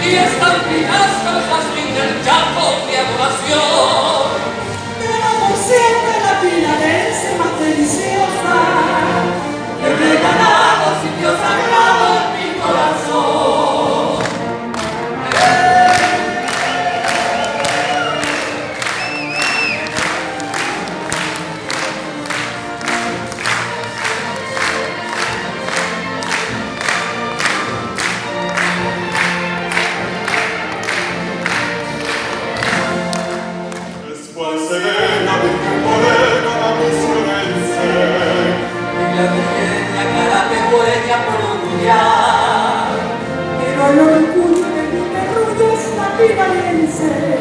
y estampidas cosas interchatos de adoración. Pero por siempre la pinarense más deliciosa, que me he ganado sitio sagrado en mi corazón. Qual serena Virgen morena la misionerense, Y la Virgen la cara te puede pronunciar. pero el orgullo de mi terruño es la pinarense.